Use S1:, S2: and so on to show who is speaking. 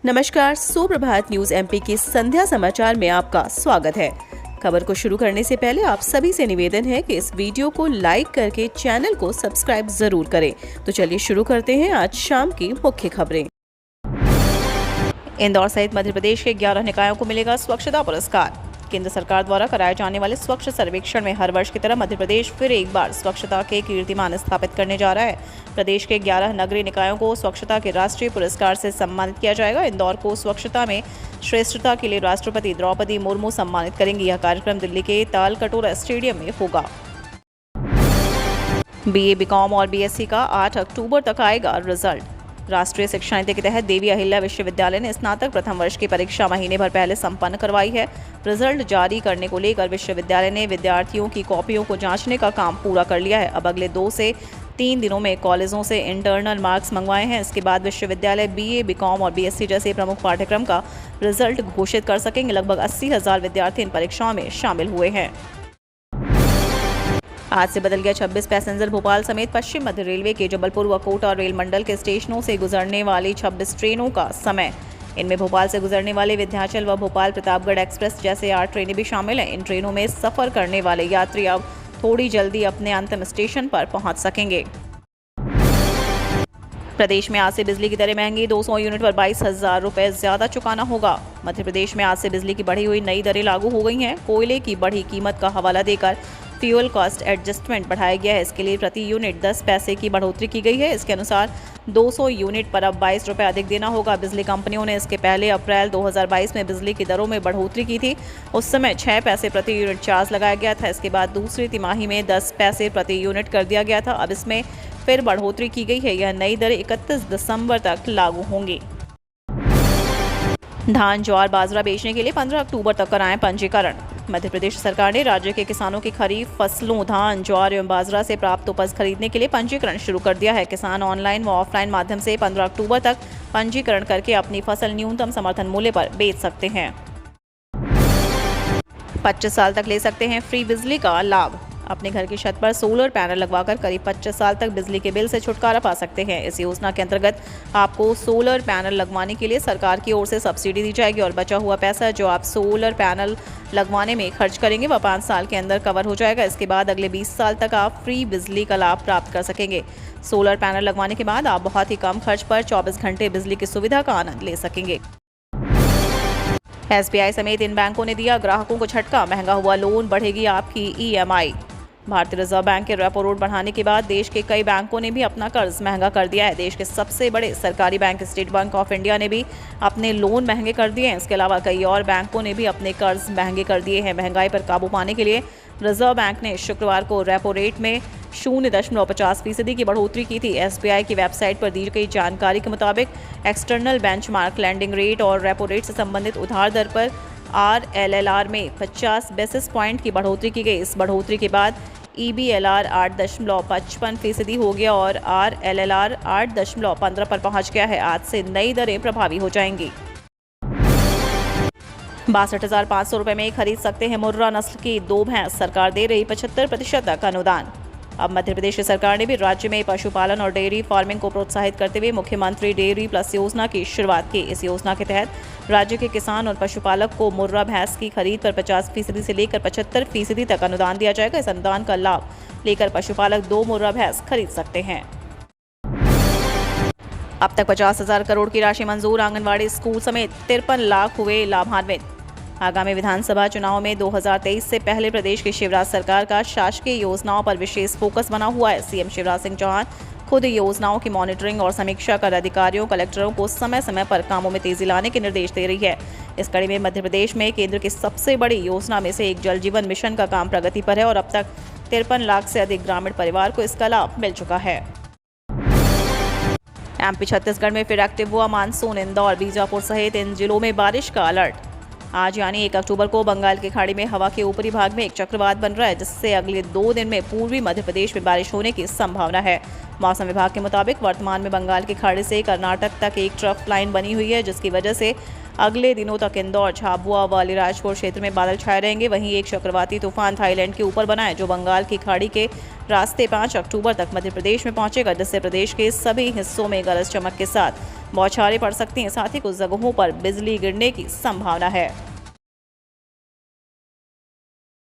S1: नमस्कार, सुप्रभात news MP के संध्या समाचार में आपका स्वागत है। खबर को शुरू करने से पहले आप सभी से निवेदन है कि इस वीडियो को लाइक करके चैनल को सब्सक्राइब जरूर करें। तो चलिए शुरू करते हैं आज शाम की मुख्य खबरें। इंदौर सहित मध्य प्रदेश के 11 निकायों को मिलेगा स्वच्छता पुरस्कार। केंद्र सरकार द्वारा कराए जाने वाले स्वच्छ सर्वेक्षण में हर वर्ष की तरह मध्य प्रदेश फिर एक बार स्वच्छता के कीर्तिमान स्थापित करने जा रहा है। प्रदेश के 11 नगरीय निकायों को स्वच्छता के राष्ट्रीय पुरस्कार से सम्मानित किया जाएगा। इंदौर को स्वच्छता में श्रेष्ठता के लिए राष्ट्रपति द्रौपदी मुर्मू सम्मानित करेंगी। यह कार्यक्रम दिल्ली के तालकटोरा स्टेडियम में होगा। बीए, बीकॉम और बीएससी का 8 अक्टूबर तक आएगा रिजल्ट। राष्ट्रीय शिक्षा नीति के तहत देवी अहिल्या विश्वविद्यालय ने स्नातक प्रथम वर्ष की परीक्षा महीने भर पहले संपन्न करवाई है। रिजल्ट जारी करने को लेकर विश्वविद्यालय ने विद्यार्थियों की कॉपियों को जांचने का काम पूरा कर लिया है। अब अगले 2 से 3 दिनों में कॉलेजों से इंटरनल मार्क्स मंगवाए हैं। इसके बाद विश्वविद्यालय बीए, बीकॉम और बीएससी जैसे प्रमुख पाठ्यक्रम का रिजल्ट घोषित कर सकेंगे। लगभग 80,000 विद्यार्थी इन परीक्षाओं में शामिल हुए हैं। आज से बदल गया 26 पैसेंजर भोपाल समेत पश्चिम मध्य रेलवे के जबलपुर व कोटा रेल मंडल के स्टेशनों से गुजरने वाली 26 ट्रेनों का समय। इनमें भोपाल से गुजरने वाले विंध्याचल व भोपाल प्रतापगढ़ एक्सप्रेस जैसे 8 ट्रेनें भी शामिल हैं। इन ट्रेनों में सफर करने वाले यात्री अब थोड़ी जल्दी अपने अंतिम स्टेशन पर पहुंच सकेंगे। प्रदेश में आज से बिजली की दरें महंगी। 200 यूनिट पर 22,000 रुपये ज्यादा चुकाना होगा। मध्य प्रदेश में आज से बिजली की बढ़ी हुई नई दरें लागू हो गई हैं। कोयले की बढ़ी कीमत का हवाला देकर फ्यूल कॉस्ट एडजस्टमेंट बढ़ाया गया है। इसके लिए प्रति यूनिट 10 पैसे की बढ़ोतरी की गई है। इसके अनुसार 200 यूनिट पर अब 22 रुपये अधिक देना होगा। बिजली कंपनियों ने इसके पहले अप्रैल 2022 में बिजली की दरों में बढ़ोतरी की थी। उस समय 6 पैसे प्रति यूनिट चार्ज लगाया गया था। इसके बाद दूसरी तिमाही में 10 पैसे प्रति यूनिट कर दिया गया था। अब इसमें फिर बढ़ोतरी की गई है। यह नई दरें 31 दिसंबर तक लागू होंगी। धान, ज्वार, बाजरा बेचने के लिए 15 अक्टूबर तक कराएं पंजीकरण। मध्य प्रदेश सरकार ने राज्य के किसानों की खरीफ फसलों धान, ज्वार एवं बाजरा से प्राप्त उपज खरीदने के लिए पंजीकरण शुरू कर दिया है। किसान ऑनलाइन व ऑफलाइन माध्यम से 15 अक्टूबर तक पंजीकरण करके अपनी फसल न्यूनतम समर्थन मूल्य पर बेच सकते हैं। 25 साल तक ले सकते हैं फ्री बिजली का लाभ। अपने घर की छत पर सोलर पैनल लगवाकर करीब 25 साल तक बिजली के बिल से छुटकारा पा सकते हैं। इस योजना के अंतर्गत आपको सोलर पैनल लगवाने के लिए सरकार की ओर से सब्सिडी दी जाएगी और बचा हुआ पैसा जो आप सोलर पैनल लगवाने में खर्च करेंगे वह 5 साल के अंदर कवर हो जाएगा। इसके बाद अगले 20 साल तक आप फ्री बिजली का लाभ प्राप्त कर सकेंगे। सोलर पैनल लगवाने के बाद आप बहुत ही कम खर्च पर 24 घंटे बिजली की सुविधा का आनंद ले सकेंगे। एसबीआई समेत इन बैंकों ने दिया ग्राहकों को झटका। महंगा हुआ लोन, बढ़ेगी आपकी ईएमआई। भारतीय रिजर्व बैंक के रेपो रेट बढ़ाने के बाद देश के कई बैंकों ने भी अपना कर्ज महंगा कर दिया है। देश के सबसे बड़े सरकारी bank state bank of India ने भी अपने लोन महंगे कर दिए हैं। इसके अलावा कई और बैंकों ने भी अपने कर्ज महंगे कर दिए हैं। महंगाई पर काबू पाने के लिए रिजर्व बैंक ने शुक्रवार को रेपो रेट में 0.50% की बढ़ोतरी की थी। एसबीआई की वेबसाइट पर दी गई जानकारी के मुताबिक एक्सटर्नल बेंचमार्क लैंडिंग रेट और रेपो रेट से संबंधित उधार दर पर RLLR में 50 बेसिस पॉइंट की बढ़ोतरी की गई। इस बढ़ोतरी के बाद EBLR 8.55% हो गया और RLLR 8.15 पर पहुंच गया है। आज से नई दरें प्रभावी हो जाएंगी। 62,500 रुपये में खरीद सकते हैं मुर्रा नस्ल की 2 भैंस। सरकार दे रही 75% तक अनुदान। अब मध्य प्रदेश सरकार ने भी राज्य में पशुपालन और डेयरी फार्मिंग को प्रोत्साहित करते हुए मुख्यमंत्री डेयरी प्लस योजना की शुरुआत की। इस योजना के तहत राज्य के किसान और पशुपालक को मुर्रा भैंस की खरीद पर 50% से लेकर 75% तक अनुदान दिया जाएगा। इस अनुदान का लाभ लेकर पशुपालक 2 मुर्रा भैंस खरीद सकते हैं। अब तक 50,000 करोड़ की राशि मंजूर। आंगनवाड़ी स्कूल समेत 53 लाख हुए लाभान्वित। आगामी विधानसभा चुनाव में 2023 से पहले प्रदेश की शिवराज सरकार का शासकीय योजनाओं पर विशेष फोकस बना हुआ है। सीएम शिवराज सिंह चौहान खुद योजनाओं की मॉनिटरिंग और समीक्षा कर अधिकारियों, कलेक्टरों को समय समय पर कामों में तेजी लाने के निर्देश दे रही है। इस कड़ी में मध्य प्रदेश में केंद्र की सबसे बड़ी योजना में से एक जल जीवन मिशन का काम प्रगति पर है और अब तक 53 लाख से अधिक ग्रामीण परिवार को इसका लाभ मिल चुका है। एमपी छत्तीसगढ़ में फिर एक्टिव हुआ मानसून। इंदौर, बीजापुर सहित इन जिलों में बारिश का अलर्ट। आज यानी 1 अक्टूबर को बंगाल की खाड़ी में हवा के ऊपरी भाग में एक चक्रवात बन रहा है जिससे अगले 2 दिन में पूर्वी मध्य प्रदेश में बारिश होने की संभावना है। मौसम विभाग के मुताबिक वर्तमान में बंगाल की खाड़ी से कर्नाटक तक एक ट्रफ लाइन बनी हुई है, जिसकी वजह से अगले दिनों तक इंदौर, झाबुआ व अलीराजपुर क्षेत्र में बादल छाए रहेंगे। वहीं एक चक्रवाती तूफान थाईलैंड के ऊपर बना है, जो बंगाल की खाड़ी के रास्ते 5 अक्टूबर तक मध्य प्रदेश में पहुंचेगा, जिससे प्रदेश के सभी हिस्सों में गरज चमक के साथ बौछारें पड़ सकती हैं। साथ ही कुछ जगहों पर बिजली गिरने की संभावना है।